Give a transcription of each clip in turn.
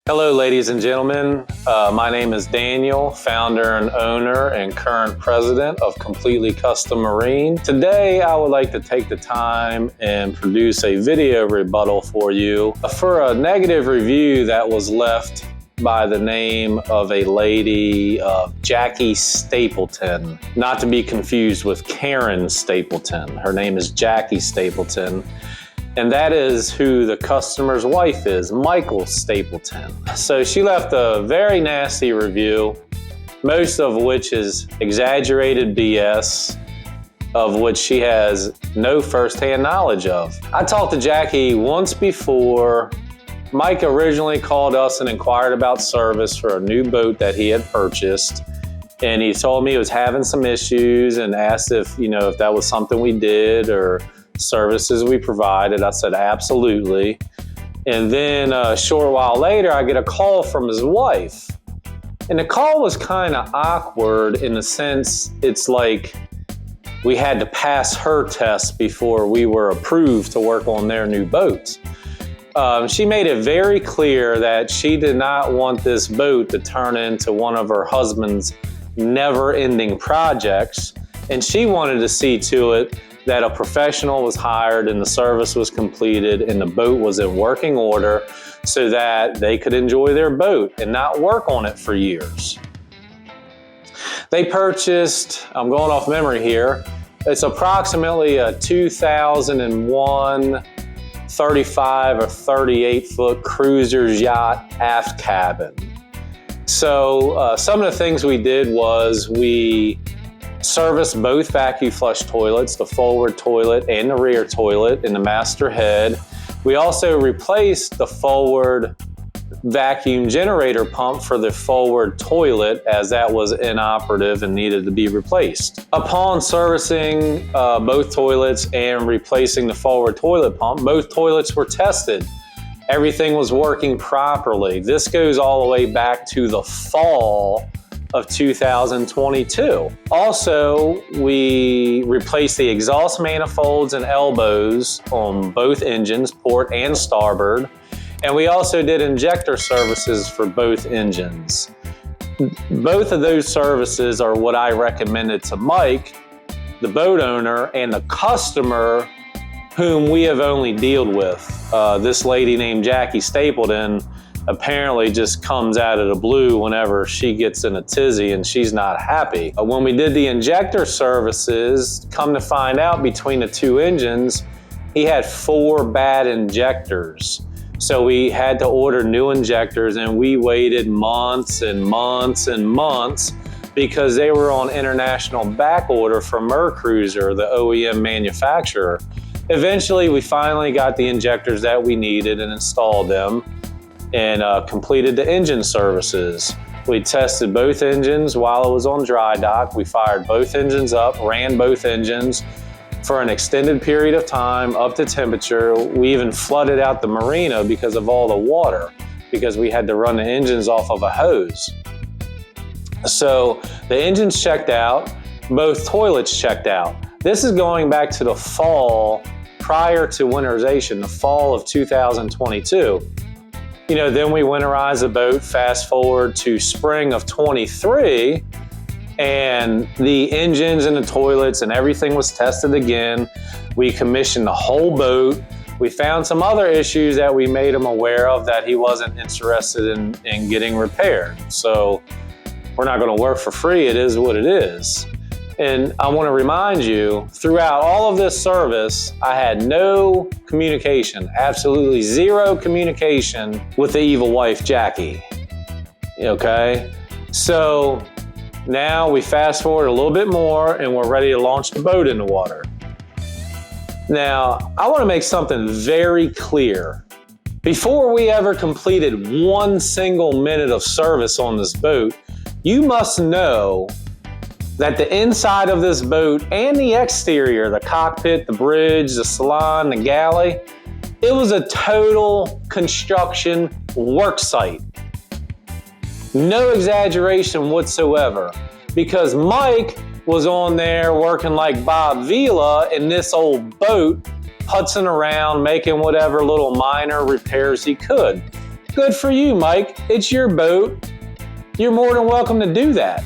Hello, ladies and gentlemen. My name is Daniel, founder and owner and current president of Completely Kustom Marine. Today, I would like to take the time and produce a video rebuttal for you for a negative review that was left by the name of a lady, Jackie Stapleton, not to be confused with Karen Stapleton. Her name is Jackie Stapleton. And that is who the customer's wife is, Michael Stapleton. So she left a very nasty review, most of which is exaggerated BS, of which she has no firsthand knowledge of. I talked to Jackie once before. Mike originally called us and inquired about service for a new boat that he had purchased. And he told me he was having some issues and asked if that was something we did or services we provided. I said, absolutely. And then a short while later, I get a call from his wife. And the call was kind of awkward in the sense it's like we had to pass her test before we were approved to work on their new boat. She made it very clear that she did not want this boat to turn into one of her husband's never-ending projects. And she wanted to see to it that a professional was hired and the service was completed and the boat was in working order so that they could enjoy their boat and not work on it for years. They purchased, I'm going off memory here, it's approximately a 2001 35 or 38 foot cruiser's yacht aft cabin. So some of the things we did was we serviced both vacuum flush toilets, the forward toilet and the rear toilet in the master head. We also replaced the forward vacuum generator pump for the forward toilet as that was inoperative and needed to be replaced. Upon servicing both toilets and replacing the forward toilet pump, both toilets were tested. Everything was working properly. This goes all the way back to the fall of 2022. Also, we replaced the exhaust manifolds and elbows on both engines, port and starboard. And we also did injector services for both engines. Both of those services are what I recommended to Mike, the boat owner, and the customer whom we have only dealt with. This lady named Jackie Stapleton apparently just comes out of the blue whenever she gets in a tizzy and she's not happy. When we did the injector services, come to find out between the two engines, he had 4 bad injectors. So we had to order new injectors and we waited months and months and months because they were on international back order from Mercruiser, the OEM manufacturer. Eventually, we finally got the injectors that we needed and installed them and completed the engine services. We tested both engines while it was on dry dock. We fired both engines up, ran both engines for an extended period of time up to temperature. We even flooded out the marina because of all the water, because we had to run the engines off of a hose. So the engines checked out, both toilets checked out. This is going back to the fall prior to winterization, the fall of 2022. Then we winterized the boat, fast forward to spring of 23, and the engines and the toilets and everything was tested again. We commissioned the whole boat. We found some other issues that we made him aware of that he wasn't interested in getting repaired. So we're not going to work for free. It is what it is. And I want to remind you, throughout all of this service, I had no communication, absolutely zero communication with the evil wife, Jackie. Okay? So now we fast forward a little bit more and we're ready to launch the boat in the water. Now, I want to make something very clear. Before we ever completed one single minute of service on this boat, you must know that the inside of this boat and the exterior, the cockpit, the bridge, the salon, the galley, it was a total construction work site. No exaggeration whatsoever, because Mike was on there working like Bob Vila in this old boat, putzing around, making whatever little minor repairs he could. Good for you, Mike. It's your boat. You're more than welcome to do that.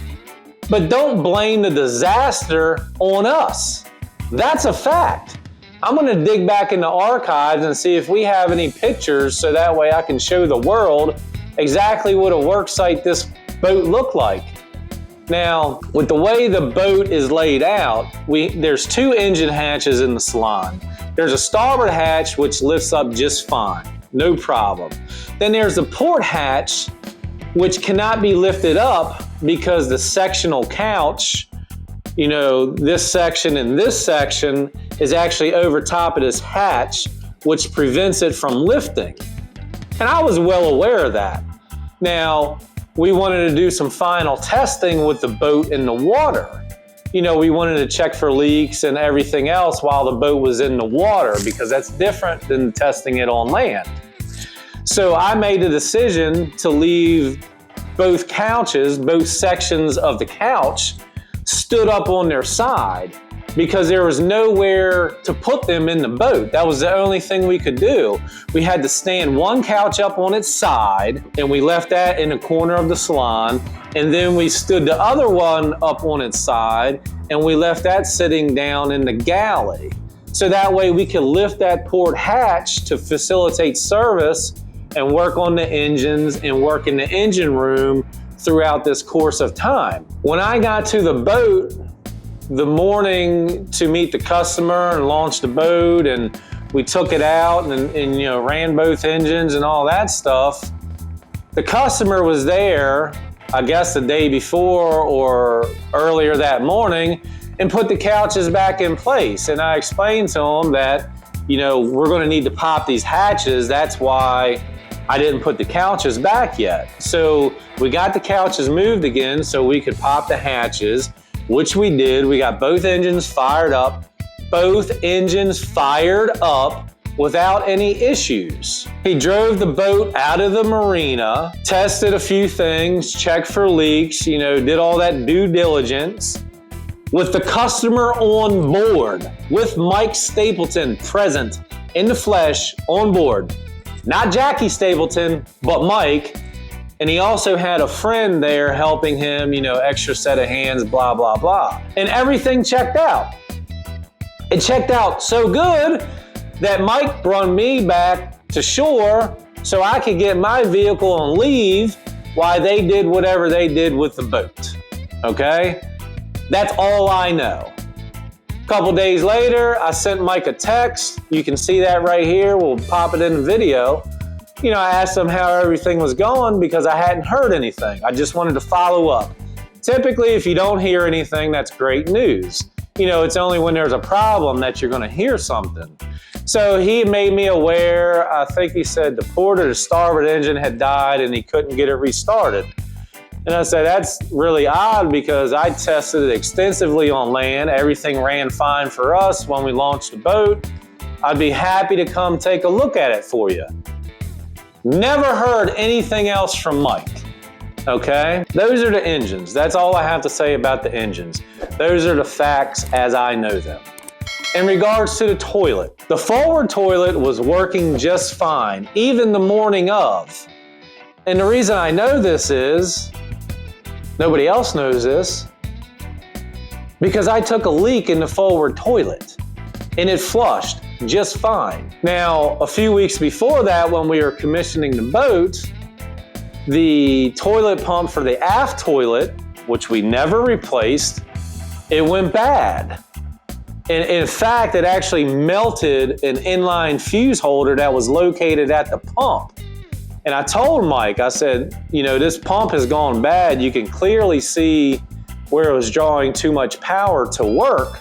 But don't blame the disaster on us. That's a fact. I'm gonna dig back in the archives and see if we have any pictures so that way I can show the world exactly what a work site this boat looked like. Now, with the way the boat is laid out, there's 2 engine hatches in the salon. There's a starboard hatch which lifts up just fine, no problem. Then there's a port hatch which cannot be lifted up because the sectional couch, you know, this section and this section is actually over top of this hatch, which prevents it from lifting. And I was well aware of that. Now, we wanted to do some final testing with the boat in the water. You know, we wanted to check for leaks and everything else while the boat was in the water, because that's different than testing it on land. So I made the decision to leave both couches, both sections of the couch, stood up on their side, because there was nowhere to put them in the boat. That was the only thing we could do. We had to stand one couch up on its side, and we left that in the corner of the salon, and then we stood the other one up on its side, and we left that sitting down in the galley. So that way we could lift that port hatch to facilitate service and work on the engines and work in the engine room throughout this course of time. When I got to the boat, the morning to meet the customer and launch the boat, and we took it out and you know, ran both engines and all that stuff, the customer was there, I guess the day before or earlier that morning, and put the couches back in place. And I explained to him that, you know, we're gonna need to pop these hatches. That's why I didn't put the couches back yet. So we got the couches moved again so we could pop the hatches, which we did. We got both engines fired up. Both engines fired up without any issues. He drove the boat out of the marina, tested a few things, checked for leaks, you know, did all that due diligence with the customer on board, with Mike Stapleton present in the flesh on board. Not Jackie Stapleton, but Mike. And he also had a friend there helping him, you know, extra set of hands, blah, blah, blah. And everything checked out. It checked out so good that Mike brought me back to shore so I could get my vehicle on leave while they did whatever they did with the boat, okay? That's all I know. A couple days later, I sent Mike a text. You can see that right here. We'll pop it in the video. You know, I asked him how everything was going because I hadn't heard anything. I just wanted to follow up. Typically, if you don't hear anything, that's great news. You know, it's only when there's a problem that you're gonna hear something. So he made me aware. I think he said the port or the starboard engine had died and he couldn't get it restarted. And I said, that's really odd because I tested it extensively on land. Everything ran fine for us when we launched the boat. I'd be happy to come take a look at it for you. Never heard anything else from Mike, okay? Those are the engines. That's all I have to say about the engines. Those are the facts as I know them. In regards to the toilet, the forward toilet was working just fine, even the morning of. And the reason I know this is, nobody else knows this, because I took a leak in the forward toilet and it flushed just fine. Now, a few weeks before that, when we were commissioning the boat, the toilet pump for the aft toilet, which we never replaced, it went bad. And in fact, it actually melted an inline fuse holder that was located at the pump. And I told Mike, I said, you know, this pump has gone bad. You can clearly see where it was drawing too much power to work.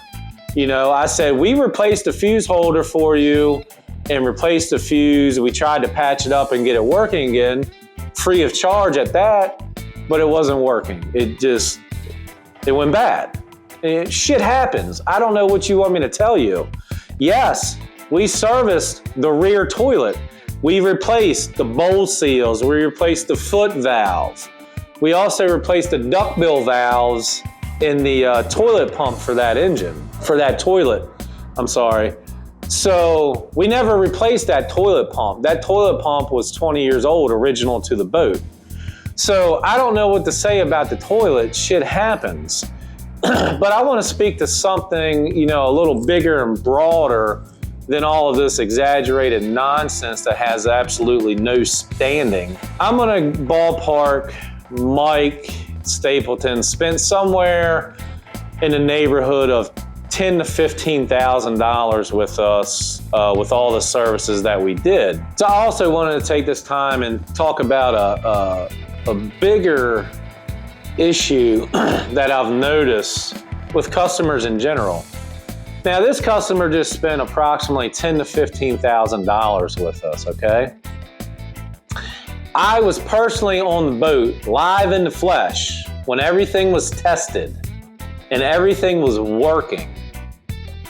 You know, I said, we replaced the fuse holder for you and replaced the fuse. We tried to patch it up and get it working again, free of charge at that, but it wasn't working. It went bad. Shit happens. I don't know what you want me to tell you. Yes, we serviced the rear toilet. We replaced the bowl seals. We replaced the foot valve. We also replaced the duckbill valves in the toilet pump for that engine, for that toilet. I'm sorry. So we never replaced that toilet pump. That toilet pump was 20 years old, original to the boat. So I don't know what to say about the toilet. Shit happens. But I want to speak to something, a little bigger and broader than all of this exaggerated nonsense that has absolutely no standing. I'm going to ballpark Mike Stapleton spent somewhere in the neighborhood of $10,000 to $15,000 with us, with all the services that we did. So I also wanted to take this time and talk about a bigger issue that I've noticed with customers in general. Now, this customer just spent approximately $10,000 to $15,000 with us, okay? I was personally on the boat, live in the flesh, when everything was tested and everything was working,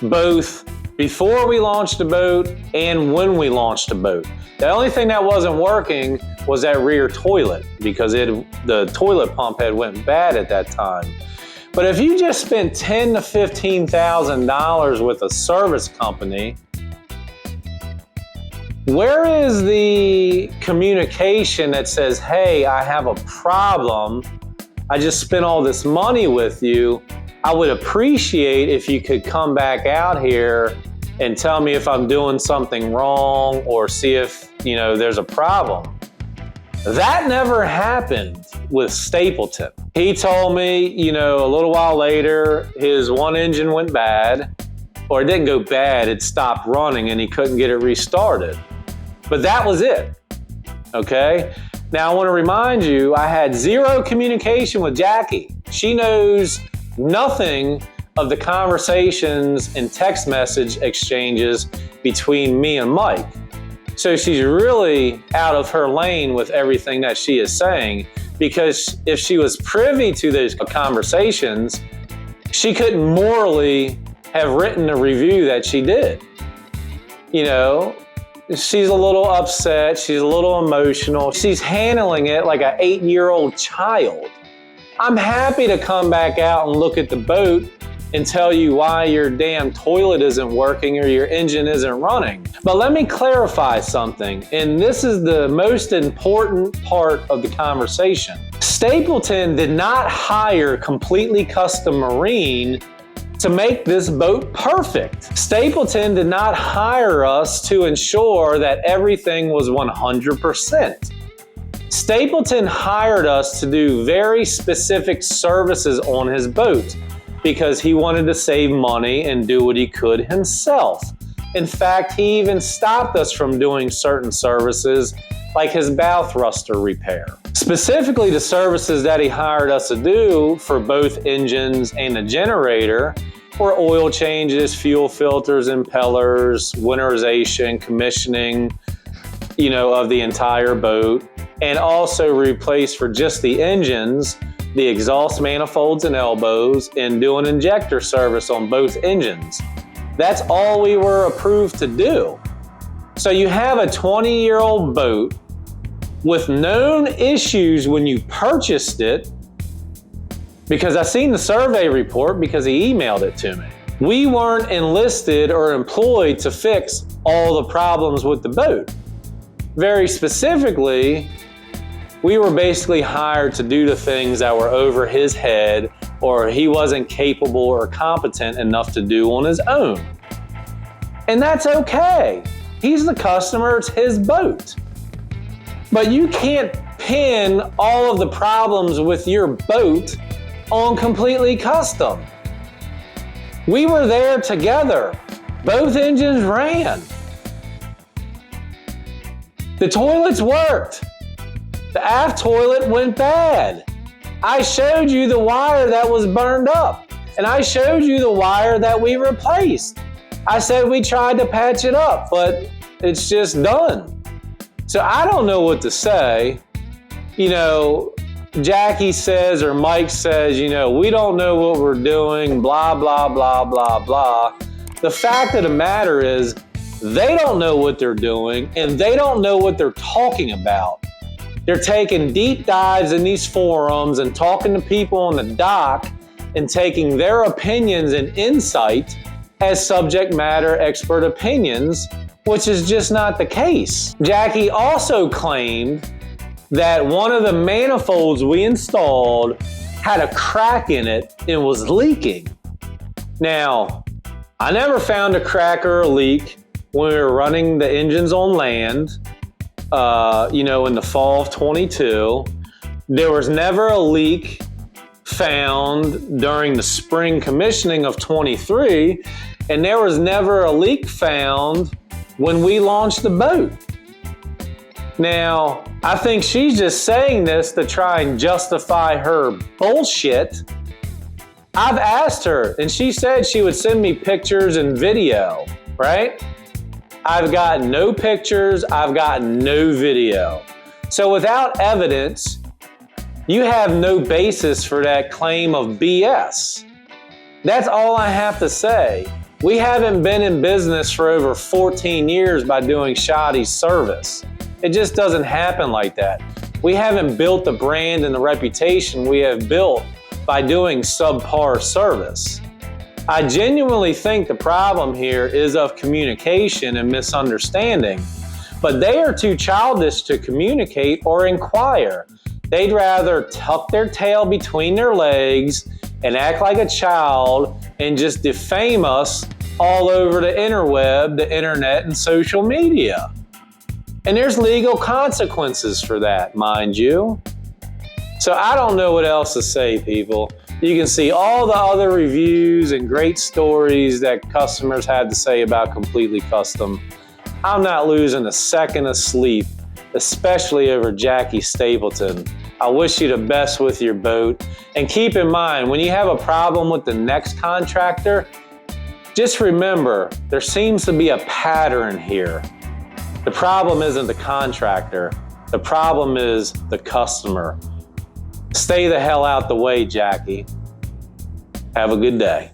both before we launched the boat and when we launched the boat. The only thing that wasn't working was that rear toilet because the toilet pump had went bad at that time. But if you just spent $10,000 to $15,000 with a service company, where is the communication that says, hey, I have a problem, I just spent all this money with you, I would appreciate if you could come back out here and tell me if I'm doing something wrong or see if, there's a problem. That never happened with Stapleton. He told me, a little while later, his one engine went bad, or it didn't go bad, it stopped running and he couldn't get it restarted. But that was it, okay? Now I want to remind you, I had zero communication with Jackie. She knows nothing of the conversations and text message exchanges between me and Mike. So she's really out of her lane with everything that she is saying, because if she was privy to those conversations, she couldn't morally have written the review that she did. She's a little upset, she's a little emotional, she's handling it like an 8-year-old child. I'm happy to come back out and look at the boat and tell you why your damn toilet isn't working or your engine isn't running. But let me clarify something, and this is the most important part of the conversation. Stapleton did not hire Kompletely Kustom Marine to make this boat perfect. Stapleton did not hire us to ensure that everything was 100%. Stapleton hired us to do very specific services on his boat because he wanted to save money and do what he could himself. In fact, he even stopped us from doing certain services like his bow thruster repair. Specifically, the services that he hired us to do for both engines and the generator were oil changes, fuel filters, impellers, winterization, commissioning, of the entire boat, and also replace for just the engines, the exhaust manifolds and elbows, and do an injector service on both engines. That's all we were approved to do. So you have a 20-year-old boat with known issues when you purchased it, because I seen the survey report because he emailed it to me. We weren't enlisted or employed to fix all the problems with the boat. Very specifically, we were basically hired to do the things that were over his head or he wasn't capable or competent enough to do on his own. And that's okay. He's the customer, it's his boat. But you can't pin all of the problems with your boat on Kompletely Kustom. We were there together. Both engines ran. The toilets worked. The aft toilet went bad. I showed you the wire that was burned up, and I showed you the wire that we replaced. I said we tried to patch it up, but it's just done. So I don't know what to say. Jackie says or Mike says, we don't know what we're doing, blah, blah, blah, blah, blah. The fact of the matter is they don't know what they're doing and they don't know what they're talking about. They're taking deep dives in these forums and talking to people on the dock and taking their opinions and insight as subject matter expert opinions, which is just not the case. Jackie also claimed that one of the manifolds we installed had a crack in it and was leaking. Now, I never found a crack or a leak when we were running the engines on land, in the fall of 22. There was never a leak found during the spring commissioning of 23, and there was never a leak found when we launched the boat. Now, I think she's just saying this to try and justify her bullshit. I've asked her, and she said she would send me pictures and video, right? I've gotten no pictures, I've gotten no video. So without evidence, you have no basis for that claim of BS. That's all I have to say. We haven't been in business for over 14 years by doing shoddy service. It just doesn't happen like that. We haven't built the brand and the reputation we have built by doing subpar service. I genuinely think the problem here is of communication and misunderstanding, but they are too childish to communicate or inquire. They'd rather tuck their tail between their legs and act like a child and just defame us all over the interweb, the internet, and social media. And there's legal consequences for that, mind you. So I don't know what else to say, people. You can see all the other reviews and great stories that customers had to say about Kompletely Kustom. I'm not losing a second of sleep, especially over Jackie Stapleton. I wish you the best with your boat. And keep in mind, when you have a problem with the next contractor, just remember, there seems to be a pattern here. The problem isn't the contractor. The problem is the customer. Stay the hell out the way, Jackie. Have a good day.